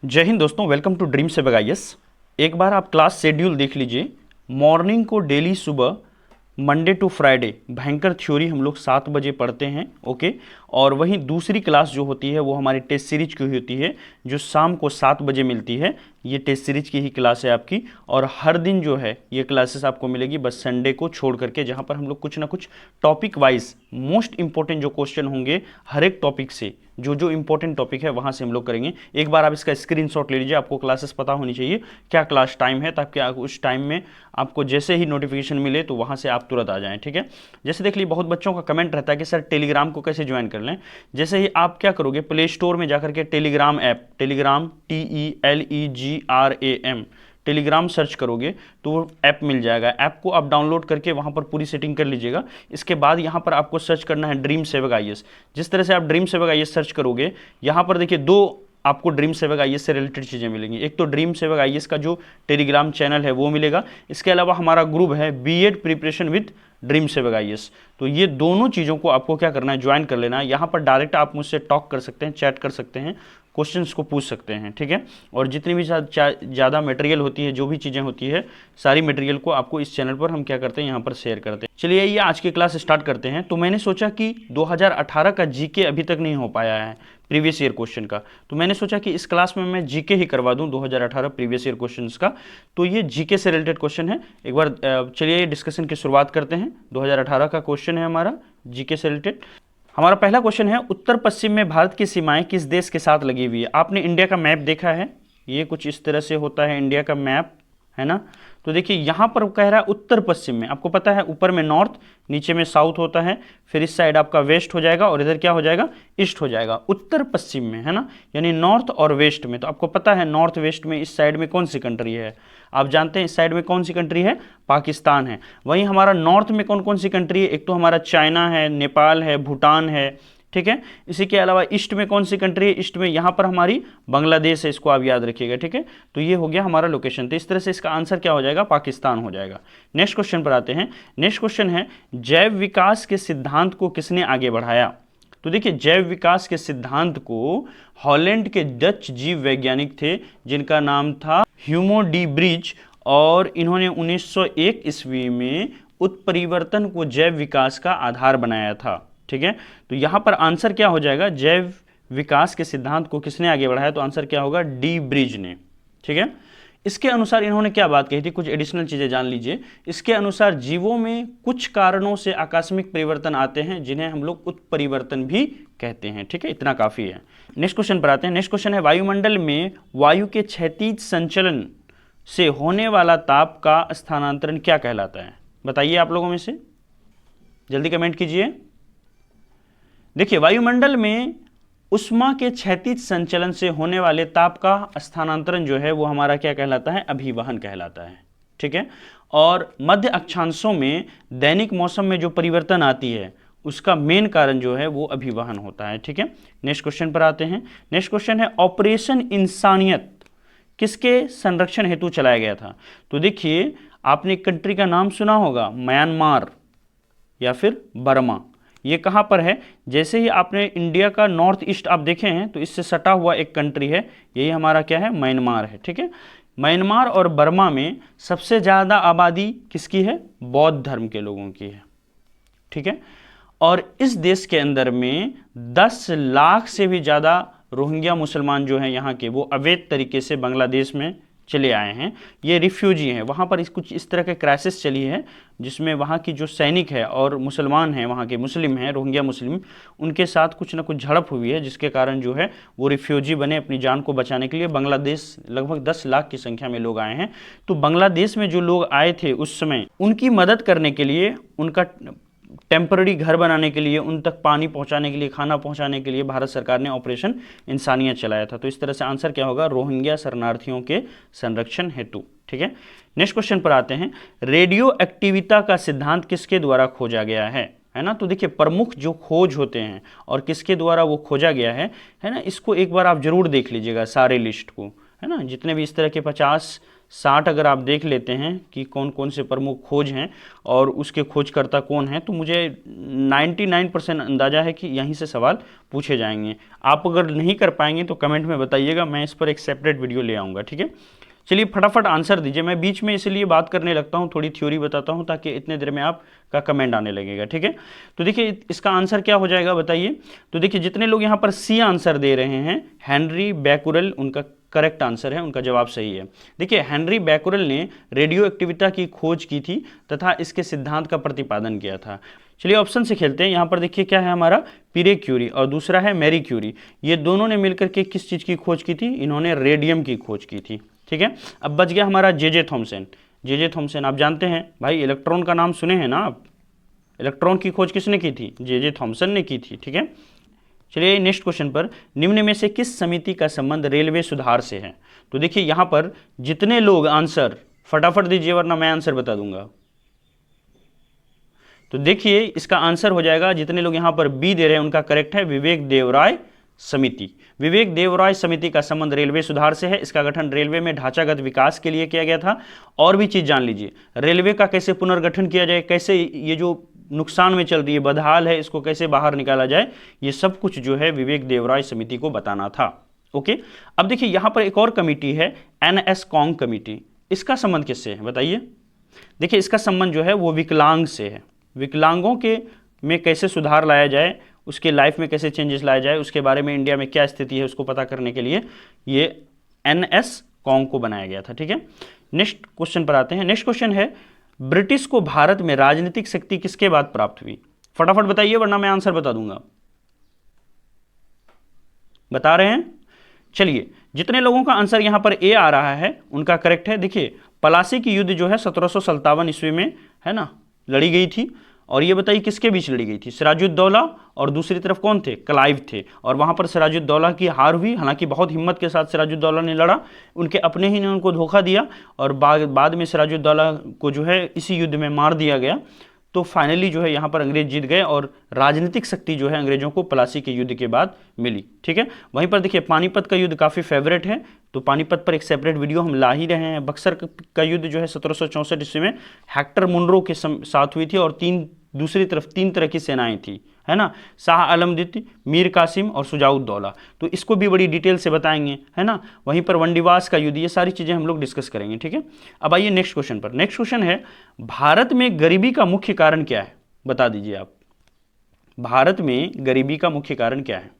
जय हिंद दोस्तों, welcome to dream से बगाइस। एक बार आप क्लास शेड्यूल देख लीजिए। मॉर्निंग को डेली सुबह मंडे टू फ्राइडे भयंकर थ्योरी हम लोग 7 बजे पढ़ते हैं, ओके। और वहीं दूसरी क्लास जो होती है वो हमारी टेस्ट सीरीज की होती है, जो शाम को 7 बजे मिलती है। ये टेस्ट सीरीज की ही क्लास है आपकी, और हर दिन जो है ये क्लासेस आपको मिलेगी, बस संडे को छोड़ करके, जहाँ पर हम लोग कुछ ना कुछ टॉपिक वाइज मोस्ट इंपॉर्टेंट जो क्वेश्चन होंगे हर एक टॉपिक से, जो जो इंपॉर्टेंट टॉपिक है वहाँ से हम लोग करेंगे। एक बार आप इसका स्क्रीनशॉट ले लीजिए, आपको क्लासेस पता होनी चाहिए क्या क्लास टाइम है, ताकि उस टाइम में आपको जैसे ही नोटिफिकेशन मिले तो वहाँ से आप तुरंत आ जाएं, ठीक है। जैसे देख लीजिए, बहुत बच्चों का कमेंट रहता है कि सर टेलीग्राम को कैसे ज्वाइन कर लें। जैसे ही आप क्या करोगे, प्ले स्टोर में जाकर के Telegram app, Telegram TELEGRAM Telegram search करोगे तो वो ऐप मिल जाएगा। ऐप को आप डाउनलोड करके वहाँ पर पूरी सेटिंग कर लीजिएगा। इसके बाद यहाँ पर आपको सर्च करना है ड्रीम सेवक IAS। जिस तरह से आप ड्रीम सेवक IAS सर्च करोगे, यहाँ पर देखिए दो आपको ड्रीम सेवक IAS से रिलेटेड चीज़ें मिलेंगी। एक तो ड्रीम सेवक IAS का जो टेलीग्राम चैनल है वो मिलेगा। इसके अलावा हमारा ग्रुप है BEd प्रिपरेशन विद ड्रीम सेवक IAS। तो ये दोनों चीज़ों को आपको क्या करना है, ज्वाइन कर लेना है। यहाँ पर डायरेक्ट आप मुझसे टॉक कर सकते हैं, चैट कर सकते हैं, क्वेश्चंस को पूछ सकते हैं, ठीक है। और जितनी भी ज़्यादा मटेरियल होती है, जो भी चीज़ें होती है, सारी मटेरियल को आपको इस चैनल पर हम क्या करते हैं, यहाँ पर शेयर करते हैं। चलिए ये आज की क्लास स्टार्ट करते हैं। तो मैंने सोचा कि 2018 का जीके अभी तक नहीं हो पाया है, प्रीवियस ईयर क्वेश्चन का, तो मैंने सोचा कि इस क्लास में मैं जीके ही करवा दूं 2018 प्रीवियस ईयर क्वेश्चंस का। तो ये जीके से रिलेटेड क्वेश्चन है। एक बार चलिए डिस्कशन की शुरुआत करते हैं। 2018 का क्वेश्चन है हमारा जीके से रिलेटेड। हमारा पहला क्वेश्चन है, उत्तर पश्चिम में भारत की सीमाएं किस देश के साथ लगी हुई है। आपने इंडिया का मैप देखा है, ये कुछ इस तरह से होता है इंडिया का मैप, है ना। तो देखिए यहाँ पर कह रहा है उत्तर पश्चिम में, आपको पता है ऊपर में नॉर्थ, नीचे में साउथ होता है, फिर इस साइड आपका वेस्ट हो जाएगा और इधर क्या हो जाएगा, ईस्ट हो जाएगा। उत्तर पश्चिम में, है ना, यानी नॉर्थ और वेस्ट में। तो आपको पता है नॉर्थ वेस्ट में इस साइड में कौन सी कंट्री है, आप जानते हैं इस साइड में कौन सी कंट्री है, पाकिस्तान है। वहीं हमारा नॉर्थ में कौन कौन सी कंट्री है, एक तो हमारा चाइना है, नेपाल है, भूटान है, ठीक है। इसी के अलावा ईस्ट में कौन सी कंट्री है, ईस्ट में यहाँ पर हमारी बांग्लादेश है, इसको आप याद रखिएगा, ठीक है। तो ये हो गया हमारा लोकेशन। तो इस तरह से इसका आंसर क्या हो जाएगा, पाकिस्तान हो जाएगा। नेक्स्ट क्वेश्चन पर आते हैं। नेक्स्ट क्वेश्चन है, जैव विकास के सिद्धांत को किसने आगे बढ़ाया। तो देखिए जैव विकास के सिद्धांत को हॉलैंड के डच जीव वैज्ञानिक थे, जिनका नाम था ह्यूगो डी ब्रिज, और इन्होंने 1901 ईस्वी में उत्परिवर्तन को जैव विकास का आधार बनाया था, ठीक है। तो यहाँ पर आंसर क्या हो जाएगा, जैव विकास के सिद्धांत को किसने आगे बढ़ाया, तो आंसर क्या होगा, डी ब्रिज ने, ठीक है। इसके अनुसार इन्होंने क्या बात कही थी, कुछ एडिशनल चीजें जान लीजिए। इसके अनुसार जीवों में कुछ कारणों से आकस्मिक परिवर्तन आते हैं, जिन्हें हम लोग उत्परिवर्तन भी कहते हैं, ठीक है। इतना काफी है। नेक्स्ट क्वेश्चन पर आते हैं। नेक्स्ट क्वेश्चन है, वायुमंडल में वायु के क्षैतिज संचलन से होने वाला ताप का स्थानांतरण क्या कहलाता है। बताइए आप लोगों में से, जल्दी कमेंट कीजिए। देखिए वायुमंडल में उष्मा के क्षैतिज संचलन से होने वाले ताप का स्थानांतरण जो है वो हमारा क्या कहलाता है, अभिवहन कहलाता है, ठीक है। और मध्य अक्षांशों में दैनिक मौसम में जो परिवर्तन आती है उसका मेन कारण जो है वो अभिवहन होता है, ठीक है। नेक्स्ट क्वेश्चन पर आते हैं। नेक्स्ट क्वेश्चन है, ऑपरेशन इंसानियत किसके संरक्षण हेतु चलाया गया था। तो देखिए आपने एक कंट्री का नाम सुना होगा, म्यांमार या फिर बर्मा। ये कहाँ पर है, जैसे ही आपने इंडिया का नॉर्थ ईस्ट आप देखे हैं तो इससे सटा हुआ एक कंट्री है, यही हमारा क्या है, म्यांमार है, ठीक है। म्यांमार और बर्मा में सबसे ज़्यादा आबादी किसकी है, बौद्ध धर्म के लोगों की है, ठीक है। और इस देश के अंदर में 10 लाख से भी ज़्यादा रोहिंग्या मुसलमान जो हैं यहाँ के, वो अवैध तरीके से बांग्लादेश में चले आए हैं। ये रिफ्यूजी हैं। वहाँ पर कुछ इस तरह के क्राइसिस चली है, जिसमें वहाँ की जो सैनिक है और मुसलमान हैं, वहाँ के मुस्लिम हैं, रोहिंग्या मुस्लिम, उनके साथ कुछ ना कुछ झड़प हुई है, जिसके कारण जो है वो रिफ्यूजी बने अपनी जान को बचाने के लिए। बांग्लादेश लगभग 10 लाख की संख्या में लोग आए हैं। तो बांग्लादेश में जो लोग आए थे उस समय, उनकी मदद करने के लिए, उनका टेम्पररी घर बनाने के लिए, उन तक पानी पहुंचाने के लिए, खाना पहुंचाने के लिए भारत सरकार ने ऑपरेशन इंसानियत चलाया था। तो इस तरह से आंसर क्या होगा, रोहिंग्या शरणार्थियों के संरक्षण हेतु, ठीक है। नेक्स्ट क्वेश्चन पर आते हैं। रेडियो एक्टिविता का सिद्धांत किसके द्वारा खोजा गया है ना। तो देखिए प्रमुख जो खोज होते हैं और किसके द्वारा वो खोजा गया है ना, इसको एक बार आप जरूर देख लीजिएगा, सारे लिस्ट को, है ना। जितने भी इस तरह के 50 60 अगर आप देख लेते हैं कि कौन कौन से प्रमुख खोज हैं और उसके खोजकर्ता कौन हैं, तो मुझे 99% अंदाजा है कि यहीं से सवाल पूछे जाएंगे। आप अगर नहीं कर पाएंगे तो कमेंट में बताइएगा, मैं इस पर एक सेपरेट वीडियो ले आऊँगा, ठीक है। चलिए फटाफट आंसर दीजिए। मैं बीच में इसलिए बात करने लगता हूँ, थोड़ी थ्योरी बताता हूँ ताकि इतने देर में आपका कमेंट आने लगेगा, ठीक है। तो देखिए इसका आंसर क्या हो जाएगा बताइए। तो देखिए जितने लोग यहाँ पर सी आंसर दे रहे हैं, हेनरी बैकुरेल उनका करेक्ट आंसर है, उनका जवाब सही है। देखिए हेनरी बैकुरेल ने रेडियो एक्टिविटी की खोज की थी तथा इसके सिद्धांत का प्रतिपादन किया था। चलिए ऑप्शन से खेलते हैं। यहाँ पर देखिए क्या है हमारा, पीरे क्यूरी और दूसरा है मैरी क्यूरी। ये दोनों ने मिलकर के किस चीज़ की खोज की थी, इन्होंने रेडियम की खोज की थी, ठीक है। अब बच गया हमारा जे थॉमसन। जे थॉमसन आप जानते हैं भाई, इलेक्ट्रॉन का नाम सुने हैं ना आप, इलेक्ट्रॉन की खोज किसने की थी, जे थॉमसन ने की थी, ठीक है। चलिए नेक्स्ट क्वेश्चन पर, निम्न में से किस समिति का संबंध रेलवे सुधार से है। तो देखिए यहां पर जितने लोग आंसर फटाफट दीजिए वरना मैं आंसर बता दूंगा। तो देखिए इसका आंसर हो जाएगा, जितने लोग यहां पर बी दे रहे हैं उनका करेक्ट है, विवेक देवराय समिति। विवेक देवराय समिति का संबंध रेलवे सुधार से है। इसका गठन रेलवे में ढांचागत विकास के लिए किया गया था। और भी चीज जान लीजिए, रेलवे का कैसे पुनर्गठन किया जाए, कैसे ये जो नुकसान में चल रही है, बदहाल है, इसको कैसे बाहर निकाला जाए, ये सब कुछ जो है विवेक देवराय समिति को बताना था। ओके, अब देखिए यहां पर एक और कमेटी है, NS कॉन्ग कमेटी। इसका संबंध किससे है बताइए। देखिए इसका संबंध जो है वो विकलांग से है। विकलांगों के में कैसे सुधार लाया जाए, उसके लाइफ में कैसे चेंजेस लाया जाए, उसके बारे में इंडिया में क्या स्थिति है उसको पता करने के लिए ये NS कॉन्ग को बनाया गया था, ठीक है। नेक्स्ट क्वेश्चन पर आते हैं। नेक्स्ट क्वेश्चन है, ब्रिटिश को भारत में राजनीतिक शक्ति किसके बाद प्राप्त हुई। फटाफट बताइए वरना मैं आंसर बता दूंगा। बता रहे हैं, चलिए जितने लोगों का आंसर यहां पर ए आ रहा है उनका करेक्ट है। देखिए प्लासी की युद्ध जो है 1757 ईस्वी में है ना लड़ी गई थी। और ये बताइए किसके बीच लड़ी गई थी, सिराजुद्दौला और दूसरी तरफ कौन थे, क्लाइव थे। और वहां पर सिराजुद्दौला की हार हुई, हालांकि बहुत हिम्मत के साथ सिराजुद्दौला ने लड़ा, उनके अपने ही ने उनको धोखा दिया और बाद में सिराजुद्दौला को जो है इसी युद्ध में मार दिया गया। तो फाइनली जो है यहाँ पर अंग्रेज जीत गए और राजनीतिक शक्ति जो है अंग्रेजों को प्लासी के युद्ध के बाद मिली, ठीक है। वहीं पर देखिए पानीपत का युद्ध काफ़ी फेवरेट है, तो पानीपत पर एक सेपरेट वीडियो हम ला ही रहे हैं। बक्सर का युद्ध जो है 1764 ईस्वी में हेक्टर मुनरो के साथ हुई थी और दूसरी तरफ तीन तरह की सेनाएं थी, है ना, शाह आलम द्वितीय, मीर कासिम और शुजाउद्दौला। तो इसको भी बड़ी डिटेल से बताएंगे, है ना। वहीं पर वनडिवास का युद्ध, ये सारी चीजें हम लोग डिस्कस करेंगे, ठीक है। अब आइए नेक्स्ट क्वेश्चन पर। नेक्स्ट क्वेश्चन है, भारत में गरीबी का मुख्य कारण क्या है, बता दीजिए आप। भारत में गरीबी का मुख्य कारण क्या है।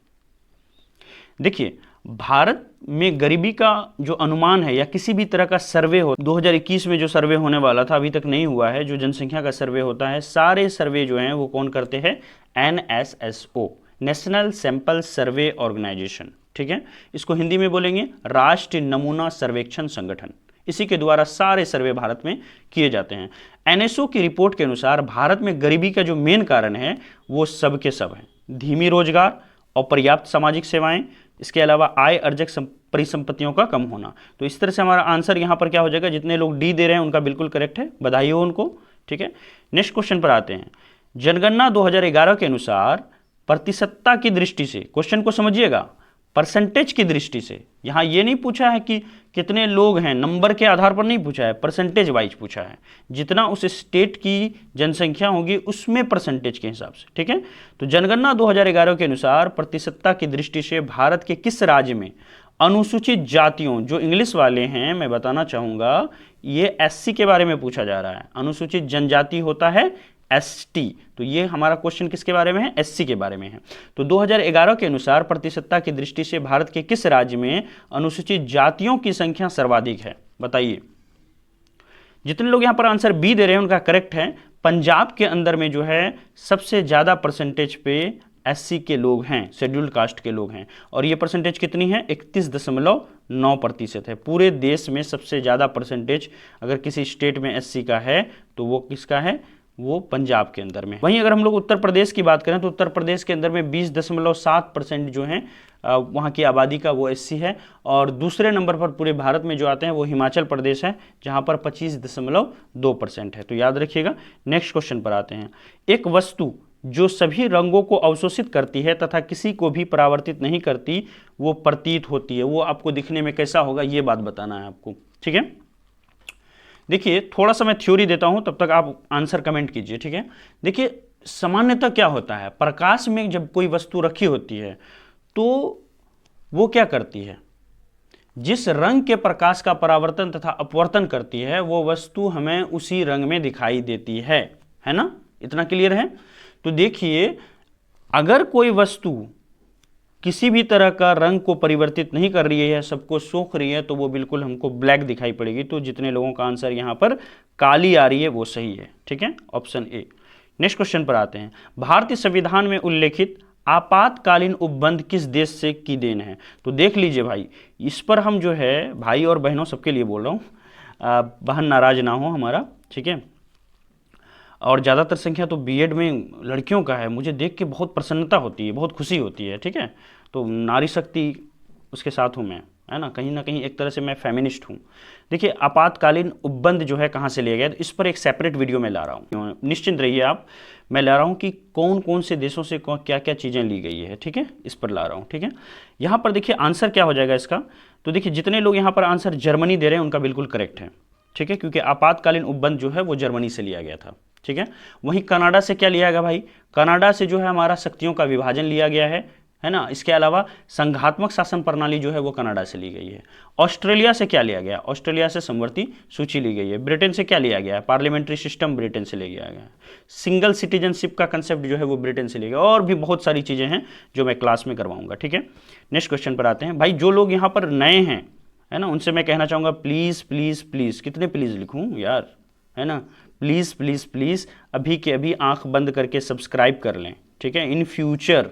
देखिए भारत में गरीबी का जो अनुमान है या किसी भी तरह का सर्वे हो, 2021 में जो सर्वे होने वाला था अभी तक नहीं हुआ है, जो जनसंख्या का सर्वे होता है, सारे सर्वे जो हैं वो कौन करते हैं, NSSO, national sample survey organisation, ठीक है। इसको हिंदी में बोलेंगे राष्ट्रीय नमूना सर्वेक्षण संगठन। इसी के द्वारा सारे सर्वे भारत में किए जाते हैं। NSO की रिपोर्ट के अनुसार भारत में गरीबी का जो मेन कारण है वो सब के सब है, धीमी रोजगार, अपर्याप्त सामाजिक सेवाएं, इसके अलावा आय अर्जक परिसंपत्तियों का कम होना। तो इस तरह से हमारा आंसर यहां पर क्या हो जाएगा, जितने लोग डी दे रहे हैं उनका बिल्कुल करेक्ट है, बधाई हो उनको, ठीक है। नेक्स्ट क्वेश्चन पर आते हैं। जनगणना 2011 के अनुसार प्रतिशतता की दृष्टि से, क्वेश्चन को समझिएगा, परसेंटेज की दृष्टि से, यहां यह नहीं पूछा है कि कितने लोग हैं, नंबर के आधार पर नहीं पूछा है, परसेंटेज वाइज पूछा है, जितना उस स्टेट की जनसंख्या होगी उसमें परसेंटेज के हिसाब से, ठीक है। तो जनगणना 2011 के अनुसार प्रतिशतता की दृष्टि से भारत के किस राज्य में अनुसूचित जातियों, जो इंग्लिश वाले हैं मैं बताना चाहूंगा, ये SC के बारे में पूछा जा रहा है। अनुसूचित जनजाति होता है ST, तो ये हमारा क्वेश्चन किसके बारे में है, SC के बारे में है। तो 2011 के अनुसार प्रतिशतता की दृष्टि से भारत के किस राज्य में अनुसूचित जातियों की संख्या सर्वाधिक है, बताइए। जितने लोग यहां पर आंसर बी दे रहे हैं उनका करेक्ट है। पंजाब के अंदर में जो है सबसे ज्यादा परसेंटेज पे SC के लोग हैं, शेड्यूल्ड कास्ट के लोग हैं, और ये परसेंटेज कितनी है, 31.9% है। पूरे देश में सबसे ज्यादा परसेंटेज अगर किसी स्टेट में SC का है तो वो किसका है, वो पंजाब के अंदर में। वहीं अगर हम लोग उत्तर प्रदेश की बात करें तो उत्तर प्रदेश के अंदर में 20.7% जो है वहाँ की आबादी का वो SC है। और दूसरे नंबर पर पूरे भारत में जो आते हैं वो हिमाचल प्रदेश है, जहाँ पर 25.2% है। तो याद रखिएगा। नेक्स्ट क्वेश्चन पर आते हैं। एक वस्तु जो सभी रंगों को अवशोषित करती है तथा किसी को भी परावर्तित नहीं करती, वो प्रतीत होती है, वो आपको दिखने में कैसा होगा ये बात बताना है आपको, ठीक है। देखिए थोड़ा सा मैं थ्योरी देता हूं, तब तक आप आंसर कमेंट कीजिए, ठीक है। देखिए सामान्यतः क्या होता है, प्रकाश में जब कोई वस्तु रखी होती है तो वो क्या करती है, जिस रंग के प्रकाश का परावर्तन तथा अपवर्तन करती है वो वस्तु हमें उसी रंग में दिखाई देती है ना, इतना क्लियर है। तो देखिए अगर कोई वस्तु किसी भी तरह का रंग को परिवर्तित नहीं कर रही है, सबको सोख रही है, तो वो बिल्कुल हमको ब्लैक दिखाई पड़ेगी। तो जितने लोगों का आंसर यहां पर काली आ रही है वो सही है, ठीक है, ऑप्शन ए। नेक्स्ट क्वेश्चन पर आते हैं। भारतीय संविधान में उल्लेखित आपातकालीन उपबंध किस देश से की देन है? तो देख लीजिए भाई, इस पर हम जो है भाई और बहनों सबके लिए बोल रहा हूँ, बहन नाराज ना हो हमारा, ठीक है। और ज़्यादातर संख्या तो बीएड में लड़कियों का है, मुझे देख के बहुत प्रसन्नता होती है, बहुत खुशी होती है, ठीक है। तो नारी शक्ति उसके साथ हूँ मैं, है ना कहीं एक तरह से मैं फेमिनिस्ट हूँ। देखिए आपातकालीन उपबंध जो है कहाँ से लिया गया, तो इस पर एक सेपरेट वीडियो में ला रहा हूँ, निश्चिंत रहिए आप। मैं ला रहा हूँ कि कौन कौन से देशों से क्या क्या चीज़ें ली गई है, ठीक है, इस पर ला रहा हूँ, ठीक है। यहाँ पर देखिए आंसर क्या हो जाएगा इसका, तो देखिए जितने लोग यहाँ पर आंसर जर्मनी दे रहे हैं उनका बिल्कुल करेक्ट है, ठीक है, क्योंकि आपातकालीन उपबंध जो है वो जर्मनी से लिया गया था, ठीक है। वहीं कनाडा से क्या लिया गया भाई, कनाडा से जो है हमारा शक्तियों का विभाजन लिया गया है ना। इसके अलावा संघात्मक शासन प्रणाली जो है वो कनाडा से ली गई है। ऑस्ट्रेलिया से क्या लिया गया, ऑस्ट्रेलिया से समवर्ती सूची ली गई है। ब्रिटेन से क्या लिया गया है, पार्लियामेंट्री सिस्टम ब्रिटेन से लिया गया है। सिंगल सिटीजनशिप का कंसेप्ट जो है वो ब्रिटेन से लिया गया, और भी बहुत सारी चीज़ें हैं जो मैं क्लास में करवाऊंगा, ठीक है। नेक्स्ट क्वेश्चन पर आते हैं। भाई जो लोग यहाँ पर नए हैं, है ना, उनसे मैं कहना चाहूँगा प्लीज़ प्लीज़ प्लीज़, कितने प्लीज़ लिखूँ यार, है ना, प्लीज़ प्लीज़ प्लीज़ अभी के अभी आंख बंद करके सब्सक्राइब कर लें, ठीक है। इन फ्यूचर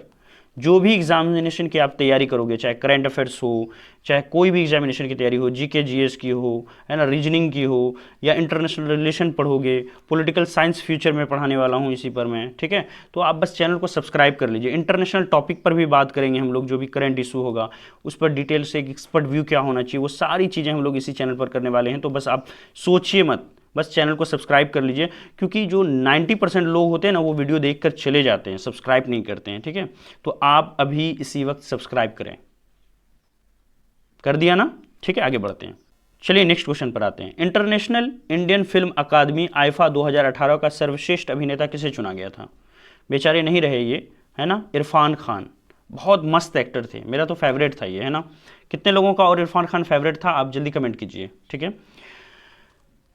जो भी एग्जामिनेशन की आप तैयारी करोगे, चाहे करंट अफेयर्स हो, चाहे कोई भी एग्जामिनेशन की तैयारी हो, जीके जीएस की हो, है ना, रीजनिंग की हो, या इंटरनेशनल रिलेशन पढ़ोगे, पॉलिटिकल साइंस फ्यूचर में पढ़ाने वाला हूँ इसी पर मैं, ठीक है। तो आप बस चैनल को सब्सक्राइब कर लीजिए। इंटरनेशनल टॉपिक पर भी बात करेंगे हम लोग, जो भी करंट इशू होगा उस पर डिटेल से एक एक्सपर्ट व्यू क्या होना चाहिए, वो सारी चीज़ें हम लोग इसी चैनल पर करने वाले हैं। तो बस आप सोचिए मत, बस चैनल को सब्सक्राइब कर लीजिए, क्योंकि जो 90% लोग होते हैं ना वो वीडियो देखकर चले जाते हैं, सब्सक्राइब नहीं करते हैं, ठीक है। तो आप अभी इसी वक्त सब्सक्राइब करें, कर दिया ना, ठीक है। आगे बढ़ते हैं, चलिए नेक्स्ट क्वेश्चन पर आते हैं। इंटरनेशनल इंडियन फिल्म अकादमी आईफा 2018 का सर्वश्रेष्ठ अभिनेता किसे चुना गया था? बेचारे नहीं रहे ये, है ना, इरफान खान। बहुत मस्त एक्टर थे, मेरा तो फेवरेट था ये, है ना। कितने लोगों का और इरफान खान फेवरेट था, आप जल्दी कमेंट कीजिए, ठीक है।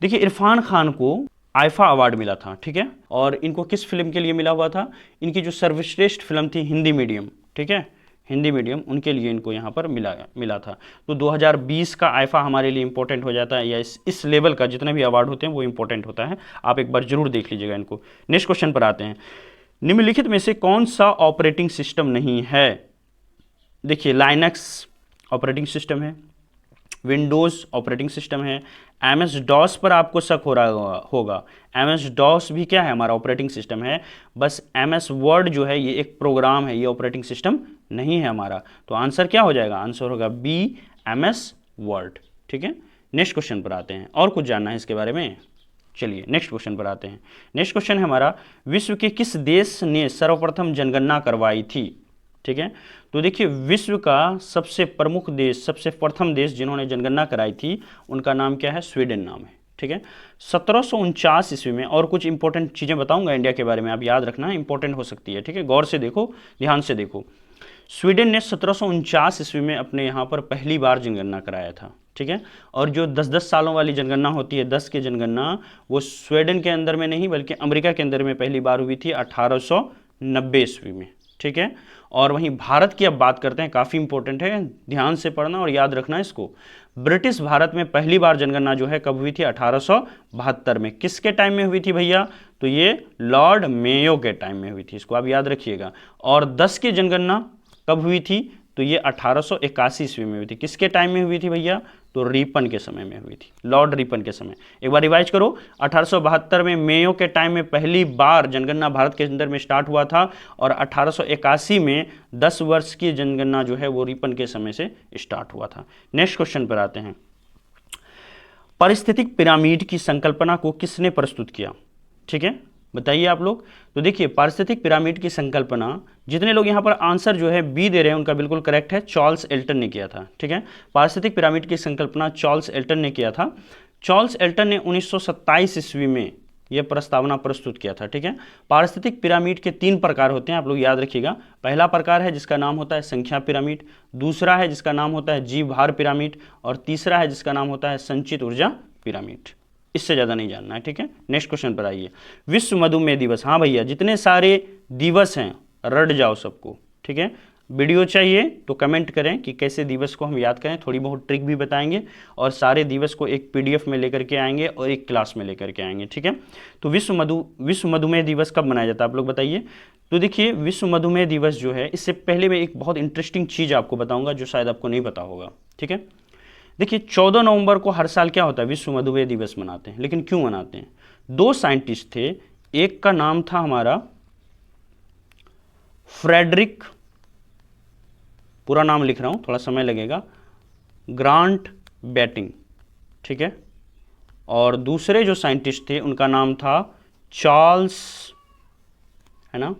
देखिए इरफान खान को आईफा अवार्ड मिला था, ठीक है। और इनको किस फिल्म के लिए मिला हुआ था, इनकी जो सर्वश्रेष्ठ फिल्म थी हिंदी मीडियम, ठीक है, हिंदी मीडियम, उनके लिए इनको यहाँ पर मिला था। तो 2020 का आईफा हमारे लिए इंपॉर्टेंट हो जाता है, या इस लेवल का जितने भी अवार्ड होते हैं वो इंपॉर्टेंट होता है, आप एक बार जरूर देख लीजिएगा इनको। नेक्स्ट क्वेश्चन पर आते हैं। निम्नलिखित में से कौन सा ऑपरेटिंग सिस्टम नहीं है? देखिए लाइनक्स ऑपरेटिंग सिस्टम है, विंडोज़ ऑपरेटिंग सिस्टम है, एमएस डॉस पर आपको शक हो रहा होगा, एमएस डॉस भी क्या है, हमारा ऑपरेटिंग सिस्टम है। बस एमएस वर्ड जो है ये एक प्रोग्राम है, ये ऑपरेटिंग सिस्टम नहीं है हमारा। तो आंसर क्या हो जाएगा, आंसर होगा बी, एमएस वर्ड, ठीक है। नेक्स्ट क्वेश्चन पर आते हैं, और कुछ जानना है इसके बारे में, चलिए नेक्स्ट क्वेश्चन पर आते हैं। नेक्स्ट क्वेश्चन है हमारा, विश्व के किस देश ने सर्वप्रथम जनगणना करवाई थी? ठीक है, तो देखिए विश्व का सबसे प्रमुख देश, सबसे प्रथम देश जिन्होंने जनगणना कराई थी उनका नाम क्या है, स्वीडन नाम है, ठीक है। 1749 ईस्वी में, और कुछ इंपॉर्टेंट चीज़ें बताऊंगा इंडिया के बारे में, आप याद रखना, इंपॉर्टेंट हो सकती है, ठीक है, गौर से देखो, ध्यान से देखो। स्वीडन ने 1749 ईस्वी में अपने यहाँ पर पहली बार जनगणना कराया था, ठीक है। और जो 10-10 सालों वाली जनगणना होती है, 10 की जनगणना, वो स्वीडन के अंदर में नहीं बल्कि अमेरिका के अंदर में पहली बार हुई थी 1890 ईस्वी में, ठीक है। और वहीं भारत की अब बात करते हैं, काफ़ी इंपॉर्टेंट है, ध्यान से पढ़ना और याद रखना इसको। ब्रिटिश भारत में पहली बार जनगणना जो है कब हुई थी, 1872 में। किसके टाइम में हुई थी भैया, तो ये लॉर्ड मेयो के टाइम में हुई थी, इसको आप याद रखिएगा। और 10 की जनगणना कब हुई थी, तो ये 1881 ईस्वी में हुई थी। किसके टाइम में हुई थी भैया, तो रिपन के समय में हुई थी, लॉर्ड रिपन के समय। एक बार रिवाइज करो, 1872 में मेयो के टाइम में पहली बार जनगणना भारत के अंदर में स्टार्ट हुआ था, और 1881 में 10 वर्ष की जनगणना जो है वो रिपन के समय से स्टार्ट हुआ था। नेक्स्ट क्वेश्चन पर आते हैं। पारिस्थितिक पिरामिड की संकल्पना को किसने प्रस्तुत किया, ठीक है, बताइए आप लोग। तो देखिए पारिस्थितिक पिरामिड की संकल्पना, जितने लोग यहाँ पर आंसर जो है बी दे रहे हैं उनका बिल्कुल करेक्ट है, चार्ल्स एल्टन ने किया था, ठीक है। पारिस्थितिक पिरामिड की संकल्पना चार्ल्स एल्टन ने किया था। चार्ल्स एल्टन ने 1927 ईस्वी में यह प्रस्तावना प्रस्तुत किया था। ठीक है, पारिस्थितिक पिरामिड के 3 प्रकार होते हैं, आप लोग याद रखिएगा। पहला प्रकार है जिसका नाम होता है संख्या पिरामिड, दूसरा है जिसका नाम होता है जीव भार पिरामिड, और तीसरा है जिसका नाम होता है संचित ऊर्जा पिरामिड। इससे ज़्यादा नहीं जानना है। ठीक है, नेक्स्ट क्वेश्चन पर आइए। विश्व मधुमेह दिवस। हाँ भैया, जितने सारे दिवस हैं रट जाओ सबको। ठीक है, वीडियो चाहिए तो कमेंट करें कि कैसे दिवस को हम याद करें, थोड़ी बहुत ट्रिक भी बताएंगे, और सारे दिवस को एक पीडीएफ में लेकर के आएंगे और एक क्लास में लेकर के आएंगे। ठीक है, तो विश्व मधुमेह दिवस कब मनाया जाता है आप लोग बताइए। तो देखिए, विश्व मधुमेह दिवस जो है, इससे पहले मैं एक बहुत इंटरेस्टिंग चीज़ आपको बताऊंगा जो शायद आपको नहीं पता होगा। ठीक है, देखिए 14 नवंबर को हर साल क्या होता है, विश्व मधुमेह दिवस मनाते हैं। लेकिन क्यों मनाते हैं? 2 साइंटिस्ट थे, एक का नाम था हमारा फ्रेडरिक, पूरा नाम लिख रहा हूं, थोड़ा समय लगेगा, ग्रांट बैटिंग। ठीक है, और दूसरे जो साइंटिस्ट थे उनका नाम था चार्ल्स, है ना,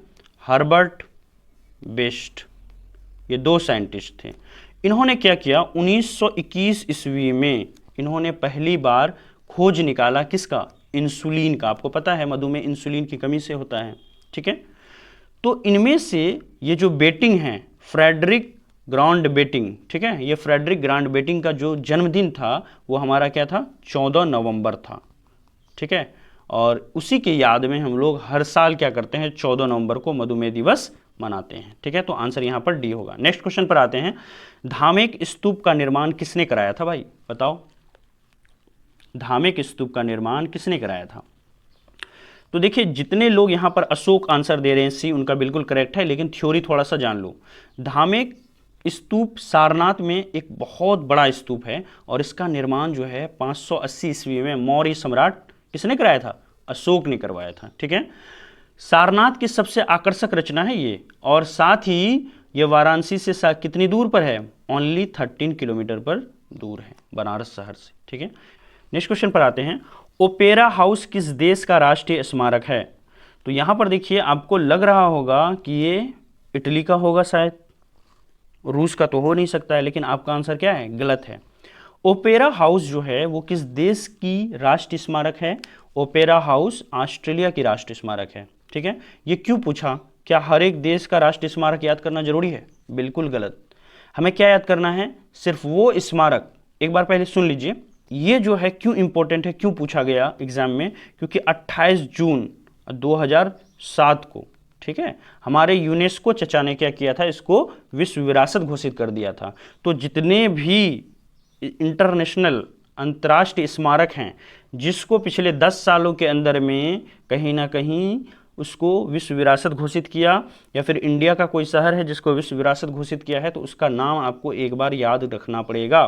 हर्बर्ट बेस्ट। ये 2 साइंटिस्ट थे। इन्होंने क्या किया, 1921 ईस्वी में इन्होंने पहली बार खोज निकाला किसका, इंसुलिन का। आपको पता है मधुमेह इंसुलिन की कमी से होता है। ठीक है, तो इनमें से ये जो बेटिंग है, फ्रेडरिक ग्रांड बेटिंग। ठीक है, ये फ्रेडरिक ग्रांड बेटिंग का जो जन्मदिन था वो हमारा क्या था, 14 नवंबर था। ठीक है, और उसी के याद में हम लोग हर साल क्या करते हैं, 14 नवंबर को मधुमेह दिवस मनाते हैं। ठीक है, तो आंसर यहां पर डी होगा। नेक्स्ट क्वेश्चन पर आते हैं। धामेक स्तूप का निर्माण किसने कराया था भाई, बताओ। धामेक स्तूप का निर्माण किसने कराया था? तो देखिए, जितने लोग यहां पर अशोक आंसर दे रहे हैं सी, उनका बिल्कुल करेक्ट है, लेकिन थ्योरी थोड़ा सा जान लो। धामेक स्तूप सारनाथ में एक बहुत बड़ा स्तूप है, और इसका निर्माण जो है 580 ईस्वी में मौर्य सम्राट किसने कराया था, अशोक ने करवाया था। ठीक है, सारनाथ की सबसे आकर्षक रचना है ये, और साथ ही ये वाराणसी से कितनी दूर पर है, ओनली 13 किलोमीटर पर दूर है, बनारस शहर से। ठीक है, नेक्स्ट क्वेश्चन पर आते हैं। ओपेरा हाउस किस देश का राष्ट्रीय स्मारक है? तो यहां पर देखिए, आपको लग रहा होगा कि ये इटली का होगा, शायद रूस का तो हो नहीं सकता है, लेकिन आपका आंसर क्या है, गलत है। ओपेरा हाउस जो है वो किस देश की राष्ट्रीय स्मारक है? ओपेरा हाउस ऑस्ट्रेलिया की राष्ट्रीय स्मारक है। ठीक है, ये क्यों पूछा, क्या हर एक देश का राष्ट्रीय स्मारक याद करना जरूरी है? बिल्कुल गलत। हमें क्या याद करना है, सिर्फ वो स्मारक। एक बार पहले सुन लीजिए, ये जो है क्यों इंपॉर्टेंट है, क्यों पूछा गया एग्जाम में, क्योंकि 28 जून 2007 को, ठीक है, हमारे यूनेस्को चचा ने क्या किया था, इसको विश्व विरासत घोषित कर दिया था। तो जितने भी इंटरनेशनल अंतर्राष्ट्रीय स्मारक हैं, जिसको पिछले 10 सालों के अंदर में कहीं ना कहीं उसको विश्व विरासत घोषित किया, या फिर इंडिया का कोई शहर है जिसको विश्व विरासत घोषित किया है, तो उसका नाम आपको एक बार याद रखना पड़ेगा।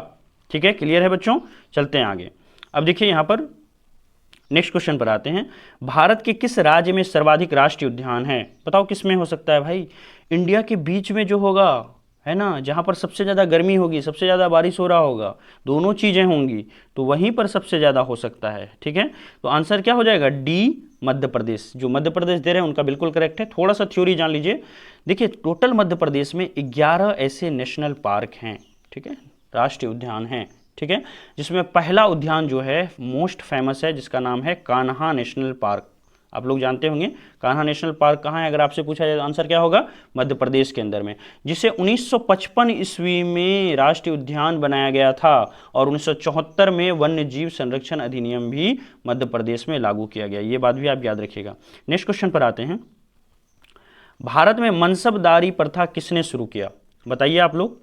ठीक है, क्लियर है बच्चों? चलते हैं आगे। अब देखिए यहां पर नेक्स्ट क्वेश्चन पर आते हैं। भारत के किस राज्य में सर्वाधिक राष्ट्रीय उद्यान है? बताओ किस में हो सकता है भाई? इंडिया के बीच में जो होगा, है ना, जहां पर सबसे ज़्यादा गर्मी होगी, सबसे ज़्यादा बारिश हो रहा होगा, दोनों चीज़ें होंगी, तो वहीं पर सबसे ज़्यादा हो सकता है। ठीक है, तो आंसर क्या हो जाएगा, डी, मध्य प्रदेश। जो मध्य प्रदेश दे रहे हैं उनका बिल्कुल करेक्ट है। थोड़ा सा थ्योरी जान लीजिए। देखिए, टोटल मध्य प्रदेश में 11 ऐसे नेशनल पार्क हैं, ठीक है, राष्ट्रीय उद्यान हैं, ठीक है, जिसमें पहला उद्यान जो है मोस्ट फेमस है, जिसका नाम है कान्हा नेशनल पार्क। आप लोग जानते होंगे कान्हा नेशनल पार्क कहाँ है, अगर आपसे पूछा जाए तो आंसर क्या होगा, मध्य प्रदेश के अंदर में, जिसे 1955 ईस्वी में राष्ट्रीय उद्यान बनाया गया था, और 1974 में वन्य जीव संरक्षण अधिनियम भी मध्य प्रदेश में लागू किया गया। ये बात भी आप याद रखिएगा। नेक्स्ट क्वेश्चन पर आते हैं। भारत में मनसबदारी प्रथा किसने शुरू किया, बताइए आप लोग।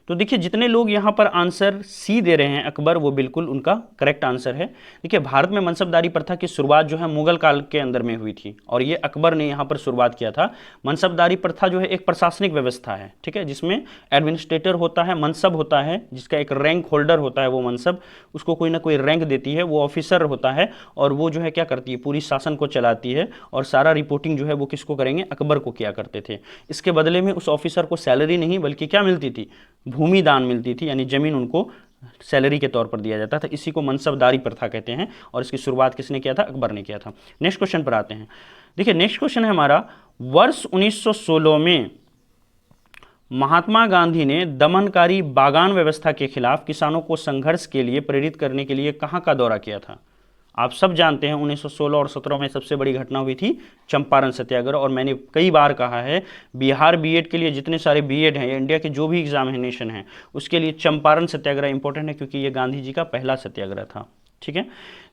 तो देखिए, जितने लोग यहाँ पर आंसर सी दे रहे हैं अकबर, वो बिल्कुल उनका करेक्ट आंसर है। देखिए, भारत में मनसबदारी प्रथा की शुरुआत जो है मुगल काल के अंदर में हुई थी, और ये अकबर ने यहाँ पर शुरुआत किया था। मनसबदारी प्रथा जो है एक प्रशासनिक व्यवस्था है, ठीक है, जिसमें एडमिनिस्ट्रेटर होता है, मनसब होता है, जिसका एक रैंक होल्डर होता है, वो मनसब उसको कोई ना कोई रैंक देती है, वो ऑफिसर होता है, और वो जो है क्या करती है, पूरी शासन को चलाती है, और सारा रिपोर्टिंग जो है वो किसको करेंगे, अकबर को किया करते थे। इसके बदले में उस ऑफिसर को सैलरी नहीं बल्कि क्या मिलती थी, भूमि दान मिलती थी, यानी जमीन उनको सैलरी के तौर पर दिया जाता था। इसी को मनसबदारी प्रथा कहते हैं, और इसकी शुरुआत किसने किया था, अकबर ने किया था। नेक्स्ट क्वेश्चन पर आते हैं। देखिए, नेक्स्ट क्वेश्चन है हमारा, वर्ष 1916 में महात्मा गांधी ने दमनकारी बागान व्यवस्था के खिलाफ किसानों को संघर्ष के लिए प्रेरित करने के लिए कहाँ का दौरा किया था? आप सब जानते हैं 1916 और 17 में सबसे बड़ी घटना हुई थी चंपारण सत्याग्रह। और मैंने कई बार कहा है, बिहार बीएड के लिए जितने सारे बीएड हैं या इंडिया के जो भी एग्जामिनेशन हैं उसके लिए चंपारण सत्याग्रह इंपॉर्टेंट है, क्योंकि ये गांधी जी का पहला सत्याग्रह था। ठीक है,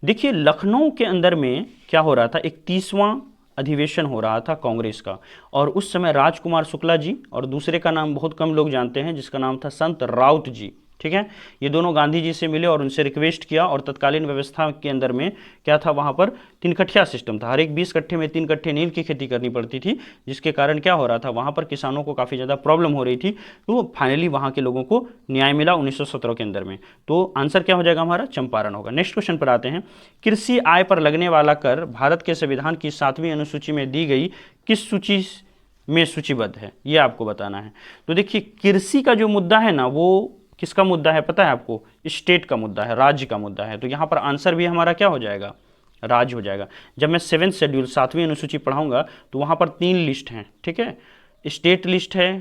देखिए लखनऊ के अंदर में क्या हो रहा था, 31वां अधिवेशन हो रहा था कांग्रेस का, और उस समय राजकुमार शुक्ला जी और दूसरे का नाम बहुत कम लोग जानते हैं जिसका नाम था संत राउत जी। ठीक है, ये दोनों गांधी जी से मिले और उनसे रिक्वेस्ट किया, और तत्कालीन व्यवस्था के अंदर में क्या था, वहां पर 3 कट्ठिया सिस्टम था, हर एक 20 कट्ठे में 3 कट्ठे नील की खेती करनी पड़ती थी, जिसके कारण क्या हो रहा था, वहां पर किसानों को काफ़ी ज़्यादा प्रॉब्लम हो रही थी। तो फाइनली वहां के लोगों को न्याय मिला 1917 के अंदर में। तो आंसर क्या हो जाएगा हमारा, चंपारण होगा। नेक्स्ट क्वेश्चन पर आते हैं, कृषि आय पर लगने वाला कर भारत के संविधान की 7वीं अनुसूची में दी गई किस सूची में सूचीबद्ध है, ये आपको बताना है। तो देखिए कृषि का जो मुद्दा है ना, वो किसका मुद्दा है पता है आपको, स्टेट का मुद्दा है, राज्य का मुद्दा है। तो यहाँ पर आंसर भी हमारा क्या हो जाएगा, राज्य हो जाएगा। जब मैं 7th शेड्यूल 7वीं अनुसूची पढ़ाऊंगा तो वहाँ पर 3 लिस्ट हैं। ठीक है, स्टेट लिस्ट है,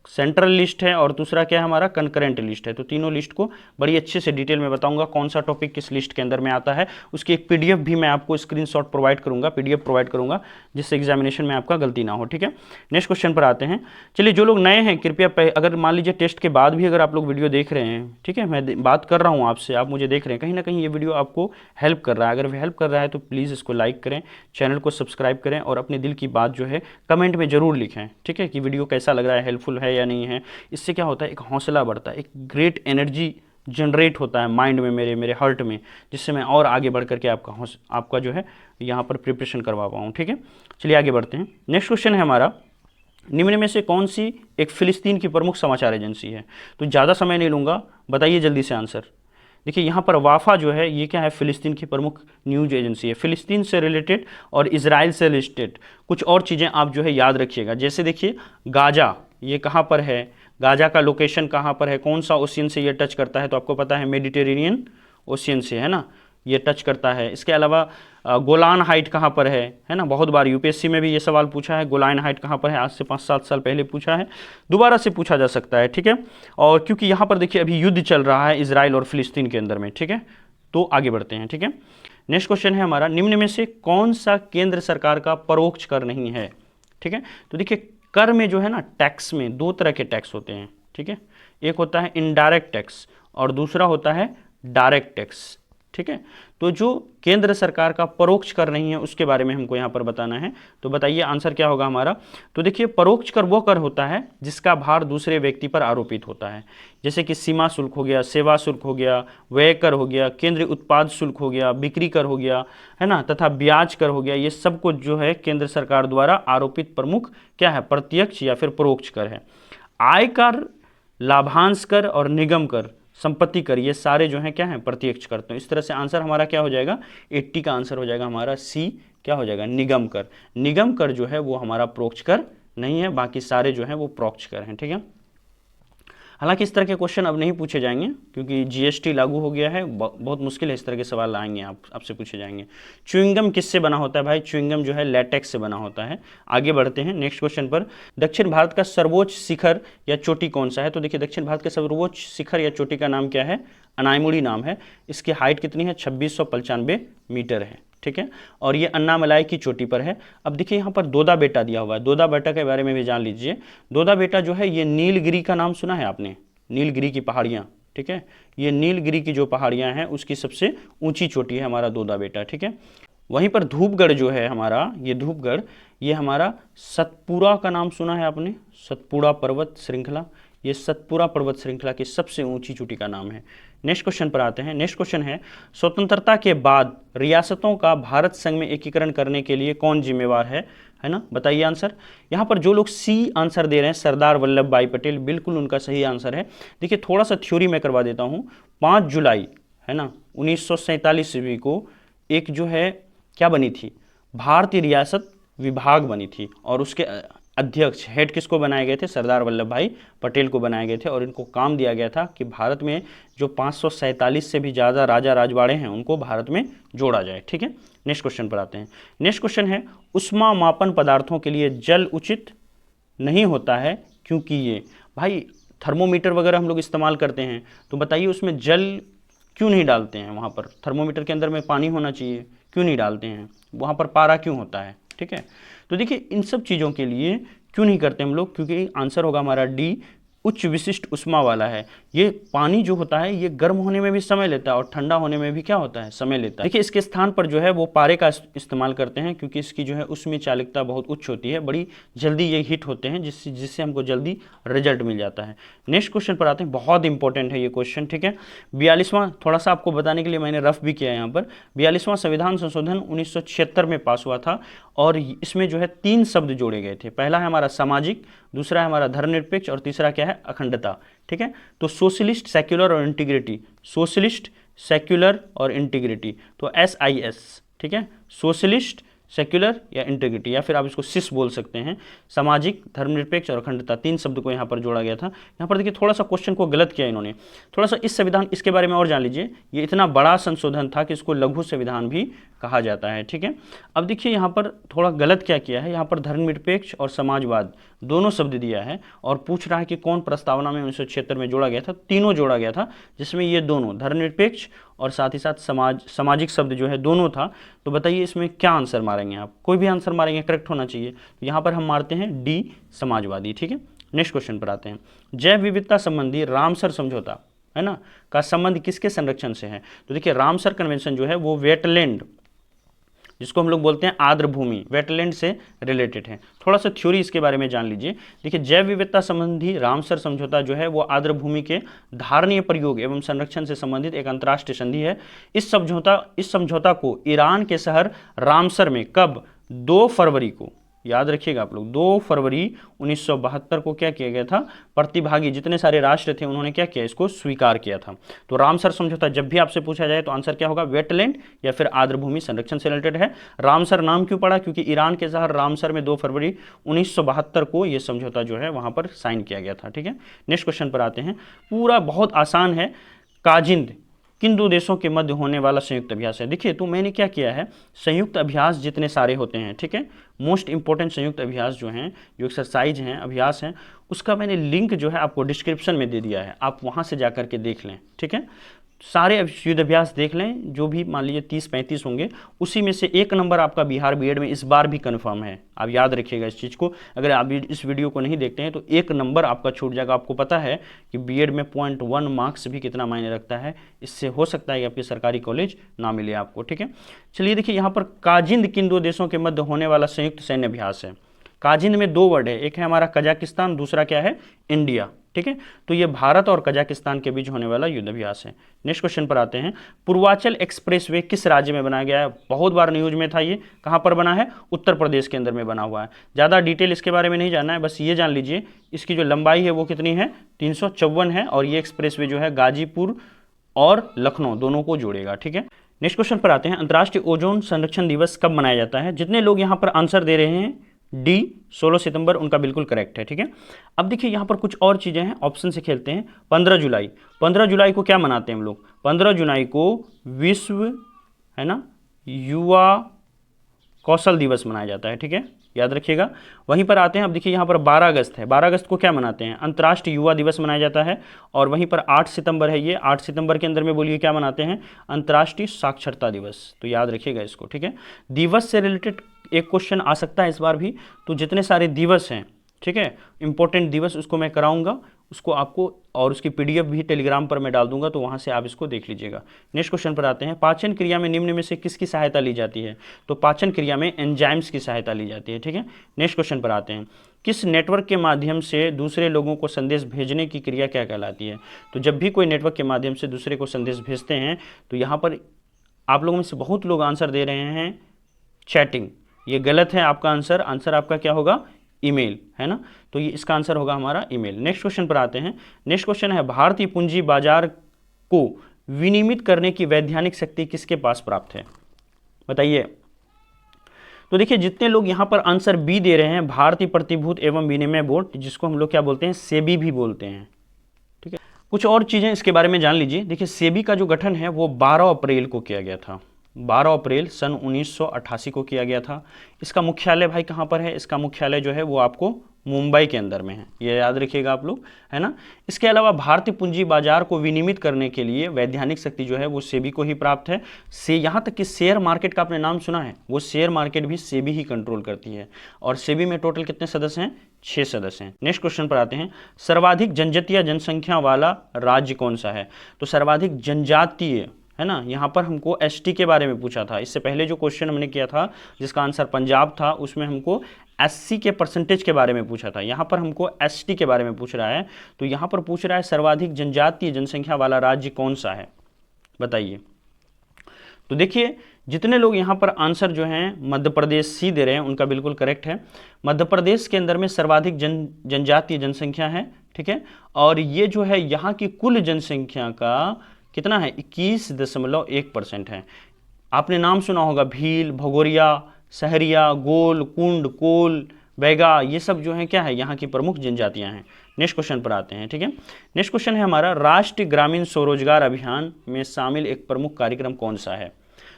सेंट्रल लिस्ट है, और दूसरा क्या है हमारा, कंकरेंट लिस्ट है। तो तीनों लिस्ट को बड़ी अच्छे से डिटेल में बताऊंगा कौन सा टॉपिक किस लिस्ट के अंदर में आता है। उसकी एक पीडीएफ भी मैं आपको स्क्रीनशॉट प्रोवाइड करूंगा, पीडीएफ प्रोवाइड करूंगा, जिससे एग्जामिनेशन में आपका गलती ना हो। ठीक है, नेक्स्ट क्वेश्चन पर आते हैं। चलिए जो लोग नए हैं कृपया अगर मान लीजिए टेस्ट के बाद भी अगर आप लोग वीडियो देख रहे हैं, ठीक है, मैं बात कर रहा हूँ आपसे, आप मुझे देख रहे हैं, कहीं ना कहीं ये वीडियो आपको हेल्प कर रहा है। अगर हेल्प कर रहा है तो प्लीज़ इसको लाइक करें, चैनल को सब्सक्राइब करें, और अपने दिल की बात जो है कमेंट में ज़रूर लिखें। ठीक है, कि वीडियो कैसा लग रहा है, हेल्पफुल है या नहीं है। इससे क्या होता है, एक हौसला बढ़ता है, एक ग्रेट एनर्जी जनरेट होता है माइंड में, मेरे हार्ट में, जिससे मैं और आगे बढ़ करके आपका जो है यहाँ पर प्रिपरेशन करवा पाऊँ। ठीक है, चलिए आगे बढ़ते हैं। नेक्स्ट क्वेश्चन है हमारा, निम्न में से कौन सी एक फिलिस्तीन की प्रमुख समाचार एजेंसी है? तो ज़्यादा समय नहीं लूँगा, बताइए जल्दी से आंसर। देखिए यहाँ पर वाफा जो है ये क्या है, फिलिस्तीन की प्रमुख न्यूज एजेंसी है। फिलिस्तीन से रिलेटेड और इजराइल से रिलेटेड कुछ और चीज़ें आप जो है याद रखिएगा। जैसे देखिए गाजा, ये कहाँ पर है, गाजा का लोकेशन कहाँ पर है, कौन सा ओशियन से ये टच करता है, तो आपको पता है मेडिटेरेनियन ओशियन से, है ना, ये टच करता है। इसके अलावा गोलान हाइट कहाँ पर है ना, बहुत बार यूपीएससी में भी ये सवाल पूछा है, गोलान हाइट कहाँ पर है, आज से 5-7 साल पहले पूछा है, दोबारा से पूछा जा सकता है। ठीक है, और क्योंकि यहाँ पर देखिए अभी युद्ध चल रहा है इजराइल और फिलिस्तीन के अंदर में। ठीक है, तो आगे बढ़ते हैं। ठीक है, नेक्स्ट क्वेश्चन है हमारा, निम्न में से कौन सा केंद्र सरकार का परोक्ष कर नहीं है? ठीक है, तो देखिए कर में जो है ना, टैक्स में 2 तरह के टैक्स होते हैं। ठीक है, एक होता है इनडायरेक्ट टैक्स और दूसरा होता है डायरेक्ट टैक्स। ठीक है, तो जो केंद्र सरकार का परोक्ष कर नहीं है उसके बारे में हमको यहाँ पर बताना है। तो बताइए आंसर क्या होगा हमारा। तो देखिए परोक्ष कर वो कर होता है जिसका भार दूसरे व्यक्ति पर आरोपित होता है, जैसे कि सीमा शुल्क हो गया, सेवा शुल्क हो गया, व्यय कर हो गया, केंद्रीय उत्पाद शुल्क हो गया, बिक्री कर हो गया, है ना, तथा ब्याज कर हो गया। ये सब कुछ जो है केंद्र सरकार द्वारा आरोपित प्रमुख क्या है, प्रत्यक्ष या फिर परोक्ष कर है। आयकर, लाभांश कर और निगम कर, संपत्ति कर, ये सारे जो हैं क्या हैं, प्रत्यक्ष कर। तो इस तरह से आंसर हमारा क्या हो जाएगा, 80 का आंसर हो जाएगा हमारा सी, क्या हो जाएगा, निगम कर। निगम कर जो है वो हमारा परोक्ष कर नहीं है, बाकी सारे जो हैं वो परोक्ष कर हैं। ठीक है, हालांकि इस तरह के क्वेश्चन अब नहीं पूछे जाएंगे क्योंकि जीएसटी लागू हो गया है, बहुत मुश्किल है इस तरह के सवाल आएंगे आपसे पूछे जाएंगे। च्युइंगम किससे बना होता है भाई? च्युइंगम जो है लेटेक्स से बना होता है। आगे बढ़ते हैं नेक्स्ट क्वेश्चन पर। दक्षिण भारत का सर्वोच्च शिखर या चोटी कौन सा है? तो देखिए दक्षिण भारत का सर्वोच्च शिखर या चोटी का नाम क्या है, अनायमुड़ी नाम है। इसकी हाइट कितनी है, 2695 मीटर है। ठीक है, और ये अन्नामलाई की चोटी पर है। अब देखिए यहाँ पर दोदा बेटा दिया हुआ है, दोदा बेटा के बारे में भी जान लीजिए। दोदा बेटा जो है ये नीलगिरी का नाम सुना है आपने, नीलगिरी की पहाड़ियाँ। ठीक है, ये नीलगिरी की जो पहाड़ियाँ हैं उसकी सबसे ऊंची चोटी है हमारा दोदा बेटा। ठीक है, वहीं पर धूपगढ़ जो है हमारा, ये धूपगढ़, ये हमारा सतपुड़ा का नाम सुना है आपने, सतपुड़ा पर्वत श्रृंखला, ये सतपुड़ा पर्वत श्रृंखला की सबसे ऊंची चोटी का नाम है। नेक्स्ट क्वेश्चन पर आते हैं। नेक्स्ट क्वेश्चन है, स्वतंत्रता के बाद रियासतों का भारत संघ में एकीकरण करने के लिए कौन जिम्मेवार है ना, बताइए आंसर। यहाँ पर जो लोग सी आंसर दे रहे हैं, सरदार वल्लभ भाई पटेल, बिल्कुल उनका सही आंसर है। देखिए थोड़ा सा थ्योरी में करवा देता हूँ। 5 जुलाई है ना 1947 ईस्वी को एक जो है क्या बनी थी, भारतीय रियासत विभाग बनी थी, और उसके अध्यक्ष हेड किसको बनाए गए थे, सरदार वल्लभ भाई पटेल को बनाए गए थे। और इनको काम दिया गया था कि भारत में जो 547 से भी ज़्यादा राजा राजवाड़े हैं उनको भारत में जोड़ा जाए। ठीक है, नेक्स्ट क्वेश्चन पर आते हैं। नेक्स्ट क्वेश्चन है, उष्मा मापन पदार्थों के लिए जल उचित नहीं होता है, क्योंकि ये भाई थर्मोमीटर वगैरह हम लोग इस्तेमाल करते हैं, तो बताइए उसमें जल क्यों नहीं डालते हैं? वहाँ पर थर्मोमीटर के अंदर में पानी होना चाहिए, क्यों नहीं डालते हैं? वहाँ पर पारा क्यों होता है? ठीक है, तो देखिए इन सब चीज़ों के लिए क्यों नहीं करते हम लोग, क्योंकि आंसर होगा हमारा डी, उच्च विशिष्ट उष्मा वाला है। ये पानी जो होता है ये गर्म होने में भी समय लेता है और ठंडा होने में भी क्या होता है, समय लेता है। देखिए इसके स्थान पर जो है वो पारे का इस्तेमाल करते हैं, क्योंकि इसकी जो है उसमें चालकता बहुत उच्च होती है, बड़ी जल्दी ये हिट होते हैं, जिससे हमको जल्दी रिजल्ट मिल जाता है। नेक्स्ट क्वेश्चन पर आते हैं, बहुत इंपॉर्टेंट है ये क्वेश्चन। ठीक है, 42वां, थोड़ा सा आपको बताने के लिए मैंने रफ भी किया है यहाँ पर। 42वां संविधान संशोधन 1976 में पास हुआ था और इसमें जो है 3 शब्द जोड़े गए थे। पहला है हमारा सामाजिक, दूसरा है हमारा धर्मनिरपेक्ष और तीसरा क्या है, अखंडता। ठीक है, तो सोशलिस्ट, सेक्युलर और इंटीग्रिटी, सोशलिस्ट, सेक्युलर और इंटीग्रिटी, तो SIS। ठीक है, सोशलिस्ट, सेक्युलर या इंटीग्रिटी, या फिर आप इसको सिस बोल सकते हैं। सामाजिक, धर्मनिरपेक्ष और अखंडता, 3 शब्द को यहाँ पर जोड़ा गया था। यहाँ पर देखिए थोड़ा सा क्वेश्चन को गलत किया इन्होंने, थोड़ा सा इस संविधान, इसके बारे में और जान लीजिए। ये इतना बड़ा संशोधन था कि इसको लघु संविधान भी कहा जाता है। ठीक है, अब देखिए यहाँ पर थोड़ा गलत क्या किया है, यहाँ पर धर्मनिरपेक्ष और समाजवाद दोनों शब्द दिया है और पूछ रहा है कि कौन प्रस्तावना में 1976 में जोड़ा गया था। तीनों जोड़ा गया था, जिसमें ये दोनों धर्मनिरपेक्ष और साथ ही साथ सामाजिक शब्द जो है दोनों था। तो बताइए इसमें क्या आंसर मारेंगे आप? कोई भी आंसर मारेंगे, करेक्ट होना चाहिए। तो यहाँ पर हम मारते हैं डी, समाजवादी। ठीक है, नेक्स्ट क्वेश्चन पर आते हैं। जैव विविधता संबंधी रामसर समझौता है ना का संबंध किसके संरक्षण से है? तो देखिए रामसर कन्वेंशन जो है वो वेटलैंड, जिसको हम लोग बोलते हैं आर्द्र भूमि, वेटलैंड से रिलेटेड है। थोड़ा सा थ्योरी इसके बारे में जान लीजिए। देखिए जैव विविधता संबंधी रामसर समझौता जो है वो आर्द्र भूमि के धारणीय प्रयोग एवं संरक्षण से संबंधित एक अंतर्राष्ट्रीय संधि है। इस समझौता को ईरान के शहर रामसर में कब, 2 फरवरी को, याद रखिएगा आप लोग, 2 फरवरी 1972 को क्या किया गया था? प्रतिभागी जितने सारे राष्ट्र थे उन्होंने क्या किया, इसको स्वीकार किया था। तो रामसर समझौता जब भी आपसे पूछा जाए तो आंसर क्या होगा, वेटलैंड या फिर आर्द्र भूमि संरक्षण से रिलेटेड है। रामसर नाम क्यों पड़ा? क्योंकि ईरान के शहर रामसर में 2 फरवरी 1972 को यह समझौता जो है वहां पर साइन किया गया था। ठीक है, नेक्स्ट क्वेश्चन पर आते हैं। पूरा बहुत आसान है। काजिंद किन 2 देशों के मध्य होने वाला संयुक्त अभ्यास है? देखिए तो मैंने क्या किया है, संयुक्त अभ्यास जितने सारे होते हैं, ठीक है, मोस्ट इंपॉर्टेंट संयुक्त अभ्यास जो हैं, जो एक्सरसाइज हैं, अभ्यास हैं, उसका मैंने लिंक जो है आपको डिस्क्रिप्शन में दे दिया है, आप वहाँ से जा करके देख लें। ठीक है, सारे युद्ध अभ्यास देख लें, जो भी मान लीजिए 30-35 होंगे, उसी में से 1 नंबर आपका बिहार बीएड में इस बार भी कंफर्म है। आप याद रखिएगा इस चीज़ को, अगर आप इस वीडियो को नहीं देखते हैं तो 1 नंबर आपका छूट जाएगा। आपको पता है कि बीएड में 0.1 मार्क्स भी कितना मायने रखता है, इससे हो सकता है कि आपके सरकारी कॉलेज ना मिले आपको। ठीक है, चलिए देखिए यहाँ पर काजिंद किन 2 देशों के मध्य होने वाला संयुक्त सैन्य अभ्यास है? काजिंद में 2 वर्ड है, एक है हमारा कजाकिस्तान, दूसरा क्या है, इंडिया। ठीक है, तो ये भारत और कजाकिस्तान के बीच होने वाला युद्ध अभ्यास है। नेक्स्ट क्वेश्चन पर आते हैं। पूर्वांचल एक्सप्रेसवे किस राज्य में बनाया गया है? बहुत बार न्यूज में था ये, कहाँ पर बना है? उत्तर प्रदेश के अंदर में बना हुआ है। ज़्यादा डिटेल इसके बारे में नहीं जानना है, बस ये जान लीजिए इसकी जो लंबाई है वो कितनी है, 354 है, और ये एक्सप्रेसवे जो है गाजीपुर और लखनऊ दोनों को जोड़ेगा। ठीक है, नेक्स्ट क्वेश्चन पर आते हैं। अंतर्राष्ट्रीय ओजोन संरक्षण दिवस कब मनाया जाता है? जितने लोग यहाँ पर आंसर दे रहे हैं डी 16 सितंबर, उनका बिल्कुल करेक्ट है। ठीक है, अब देखिए यहाँ पर कुछ और चीज़ें हैं, ऑप्शन से खेलते हैं। 15 जुलाई, 15 जुलाई को क्या मनाते हैं हम लोग? 15 जुलाई को विश्व, है ना, युवा कौशल दिवस मनाया जाता है। ठीक है, याद रखिएगा। वहीं पर आते हैं, अब देखिए यहाँ पर 12 अगस्त है, 12 अगस्त को क्या मनाते हैं? अंतर्राष्ट्रीय युवा दिवस मनाया जाता है। और वहीं पर 8 सितंबर है, ये 8 सितंबर के अंदर में बोलिए क्या मनाते हैं? अंतर्राष्ट्रीय साक्षरता दिवस। तो याद रखिएगा इसको। ठीक है, दिवस से रिलेटेड एक क्वेश्चन आ सकता है इस बार भी, तो जितने सारे दिवस हैं, ठीक है, इंपॉर्टेंट दिवस, उसको मैं कराऊंगा, उसको आपको, और उसकी पीडीएफ भी टेलीग्राम पर मैं डाल दूंगा, तो वहां से आप इसको देख लीजिएगा। नेक्स्ट क्वेश्चन पर आते हैं। पाचन क्रिया में निम्न में से किसकी सहायता ली जाती है? तो पाचन क्रिया में एंजाइम्स की सहायता ली जाती है। ठीक है, नेक्स्ट क्वेश्चन पर आते हैं। किस नेटवर्क के माध्यम से दूसरे लोगों को संदेश भेजने की क्रिया क्या कहलाती है? तो जब भी कोई नेटवर्क के माध्यम से दूसरे को संदेश भेजते हैं, तो यहाँ पर आप लोगों में से बहुत लोग आंसर दे रहे हैं चैटिंग, ये गलत है आपका आंसर। आंसर आपका क्या होगा? ईमेल, है ना, तो ये इसका आंसर होगा हमारा ईमेल। नेक्स्ट क्वेश्चन पर आते हैं। नेक्स्ट क्वेश्चन है, भारतीय पूंजी बाजार को विनियमित करने की वैधानिक शक्ति किसके पास प्राप्त है? बताइए। तो देखिए जितने लोग यहाँ पर आंसर बी दे रहे हैं, भारतीय प्रतिभूति एवं विनिमय बोर्ड, जिसको हम लोग क्या बोलते हैं? सेबी भी बोलते हैं। ठीक है, कुछ और चीजें इसके बारे में जान लीजिए। देखिए सेबी का जो गठन है वो 12 अप्रैल को किया गया था, 12 अप्रैल सन 1988 को किया गया था। इसका मुख्यालय भाई कहाँ पर है? इसका मुख्यालय जो है वो आपको मुंबई के अंदर में है, ये याद रखिएगा आप लोग, है ना। इसके अलावा भारतीय पूंजी बाजार को विनियमित करने के लिए वैधानिक शक्ति जो है वो सेबी को ही प्राप्त है। से यहाँ तक कि शेयर मार्केट का आपने नाम सुना है, वो शेयर मार्केट भी सेबी ही कंट्रोल करती है। और सेबी में टोटल कितने सदस्य हैं? 6 सदस्य हैं। नेक्स्ट क्वेश्चन पर आते हैं, सर्वाधिक जनजातीय जनसंख्या वाला राज्य कौन सा है? तो सर्वाधिक जनजातीय, है ना, यहाँ पर हमको एसटी के बारे में पूछा था। इससे पहले जो क्वेश्चन हमने किया था जिसका आंसर पंजाब था, उसमें हमको एससी के परसेंटेज के बारे में पूछा था। यहाँ पर हमको एसटी के बारे में पूछ रहा है। तो यहाँ पर पूछ रहा है सर्वाधिक जनजातीय जनसंख्या वाला राज्य कौन सा है, बताइए। तो देखिए जितने लोग यहाँ पर आंसर जो हैं मध्य प्रदेश सी दे रहे हैं उनका बिल्कुल करेक्ट है। मध्य प्रदेश के अंदर में सर्वाधिक जनजातीय जनसंख्या है, ठीक है। और ये जो है यहाँ की कुल जनसंख्या का कितना है? 21.1% है। आपने नाम सुना होगा भील, भगोरिया, सहरिया, गोल, कुंड, कोल, बैगा, ये सब जो है क्या है? यहाँ की प्रमुख जनजातियाँ हैं। नेक्स्ट क्वेश्चन पर आते हैं, ठीक है। नेक्स्ट क्वेश्चन है हमारा, राष्ट्रीय ग्रामीण स्वरोजगार अभियान में शामिल एक प्रमुख कार्यक्रम कौन सा है?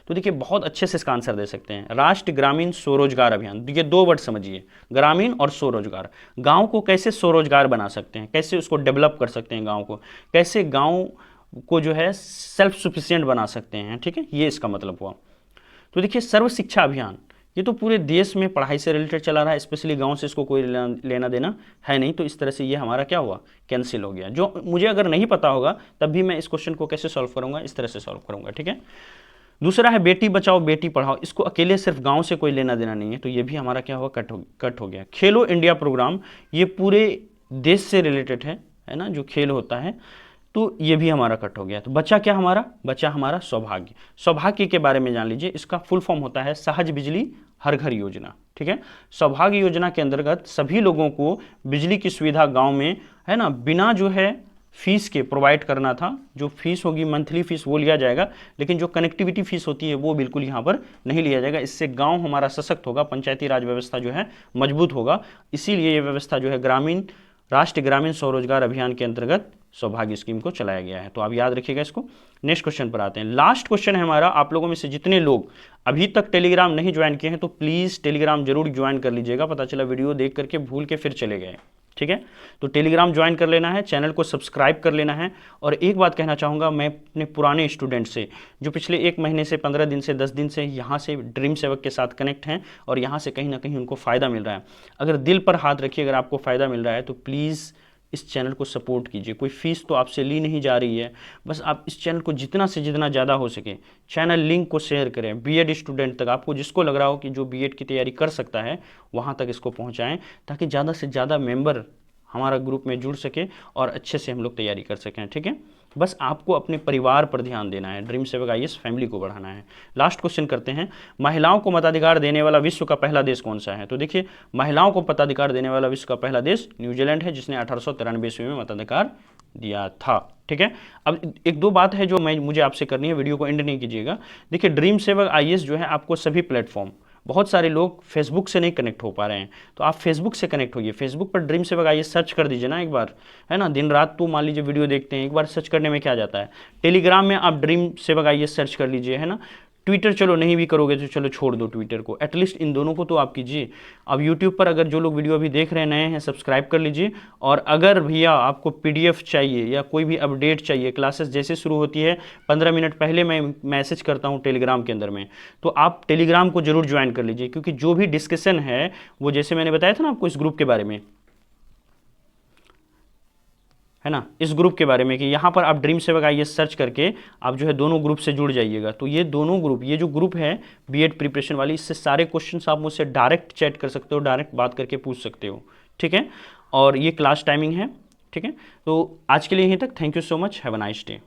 तो देखिए बहुत अच्छे से इसका आंसर दे सकते हैं, राष्ट्रीय ग्रामीण स्वरोजगार अभियान। देखिए 2 वर्ड समझिए, ग्रामीण और स्वरोजगार। गांव को कैसे स्वरोजगार बना सकते हैं, कैसे उसको डेवलप कर सकते हैं, गांव को कैसे गांव को जो है सेल्फ सफिशिएंट बना सकते हैं, ठीक है, ये इसका मतलब हुआ। तो देखिए सर्व शिक्षा अभियान, ये तो पूरे देश में पढ़ाई से रिलेटेड चला रहा है, स्पेशली गांव से इसको कोई लेना देना है नहीं। तो इस तरह से ये हमारा क्या हुआ? कैंसिल हो गया। जो मुझे अगर नहीं पता होगा तब भी मैं इस क्वेश्चन को कैसे सॉल्व करूंगा? इस तरह से सॉल्व करूंगा, ठीक है। दूसरा है बेटी बचाओ बेटी पढ़ाओ, इसको अकेले सिर्फ गांव से कोई लेना देना नहीं है, तो ये भी हमारा क्या हुआ? कट हो गया। खेलो इंडिया प्रोग्राम, ये पूरे देश से रिलेटेड है ना, जो खेल होता है, तो ये भी हमारा कट हो गया। तो बचा क्या हमारा? बचा हमारा सौभाग्य। सौभाग्य के बारे में जान लीजिए, इसका फुल फॉर्म होता है सहज बिजली हर घर योजना, ठीक है। सौभाग्य योजना के अंतर्गत सभी लोगों को बिजली की सुविधा गांव में, है ना, बिना जो है फीस के प्रोवाइड करना था। जो फीस होगी मंथली फीस वो लिया जाएगा, लेकिन जो कनेक्टिविटी फीस होती है वो बिल्कुल यहाँ पर नहीं लिया जाएगा। इससे गांव हमारा सशक्त होगा, पंचायती राज व्यवस्था जो है मजबूत होगा। इसीलिए ये व्यवस्था जो है राष्ट्रीय ग्रामीण स्वरोजगार अभियान के अंतर्गत सौभाग्य स्कीम को चलाया गया है। तो आप याद रखिएगा इसको। नेक्स्ट क्वेश्चन पर आते हैं। लास्ट क्वेश्चन है हमारा, आप लोगों में से जितने लोग अभी तक टेलीग्राम नहीं ज्वाइन किए हैं तो प्लीज़ टेलीग्राम जरूर ज्वाइन कर लीजिएगा। पता चला वीडियो देख करके भूल के फिर चले गए, ठीक है। तो टेलीग्राम ज्वाइन कर लेना है, चैनल को सब्सक्राइब कर लेना है। और एक बात कहना चाहूँगा, मैं अपने पुराने स्टूडेंट से जो पिछले 1 महीने से 15 दिन से 10 दिन से यहाँ से ड्रीम सेवक के साथ कनेक्ट हैं और यहाँ से कहीं ना कहीं उनको फ़ायदा मिल रहा है, अगर दिल पर हाथ रखिए, अगर आपको फ़ायदा मिल रहा है तो प्लीज़ इस चैनल को सपोर्ट कीजिए। कोई फीस तो आपसे ली नहीं जा रही है, बस आप इस चैनल को जितना से जितना ज़्यादा हो सके चैनल लिंक को शेयर करें। बीएड स्टूडेंट तक, आपको जिसको लग रहा हो कि जो बीएड की तैयारी कर सकता है वहाँ तक इसको पहुँचाएँ, ताकि ज़्यादा से ज़्यादा मेंबर हमारा ग्रुप में जुड़ सके और अच्छे से हम लोग तैयारी कर सकें, ठीक है। बस आपको अपने परिवार पर ध्यान देना है, ड्रीम सेवक आईएएस फैमिली को बढ़ाना है। लास्ट क्वेश्चन करते हैं, महिलाओं को मताधिकार देने वाला विश्व का पहला देश कौन सा है? तो देखिए महिलाओं को मताधिकार देने वाला विश्व का पहला देश न्यूजीलैंड है, जिसने 1893 ईस्वी में मताधिकार दिया था, ठीक है। अब 1-2 बात है जो मुझे आपसे करनी है, वीडियो को एंड नहीं कीजिएगा। देखिए ड्रीम सेवक आईएएस जो है आपको सभी प्लेटफॉर्म, बहुत सारे लोग फेसबुक से नहीं कनेक्ट हो पा रहे हैं, तो आप फेसबुक से कनेक्ट होइए। फेसबुक पर ड्रीम सेवक आईएएस सर्च कर दीजिए ना एक बार, है ना। दिन रात तो मान लीजिए वीडियो देखते हैं, एक बार सर्च करने में क्या जाता है। टेलीग्राम में आप ड्रीम सेवक आईएएस सर्च कर लीजिए, है ना। ट्विटर चलो नहीं भी करोगे तो चलो छोड़ दो ट्विटर को, एटलीस्ट इन दोनों को तो आप कीजिए। अब यूट्यूब पर अगर जो लोग वीडियो अभी देख रहे हैं नए हैं, सब्सक्राइब कर लीजिए। और अगर भैया आपको पीडीएफ चाहिए या कोई भी अपडेट चाहिए, क्लासेस जैसे शुरू होती है 15 मिनट पहले मैं मैसेज करता हूँ टेलीग्राम के अंदर में, तो आप टेलीग्राम को जरूर ज्वाइन कर लीजिए। क्योंकि जो भी डिस्कशन है वो जैसे मैंने बताया था ना आपको इस ग्रुप के बारे में, है ना, इस ग्रुप के बारे में कि यहाँ पर आप ड्रीम सेवक आईएएस सर्च करके आप जो है दोनों ग्रुप से जुड़ जाइएगा। तो ये दोनों ग्रुप, ये जो ग्रुप है बीएड प्रिपरेशन वाली, इससे सारे क्वेश्चंस आप मुझसे डायरेक्ट चैट कर सकते हो, डायरेक्ट बात करके पूछ सकते हो, ठीक है। और ये क्लास टाइमिंग है, ठीक है। तो आज के लिए यहीं तक, thank you so much, have a nice day.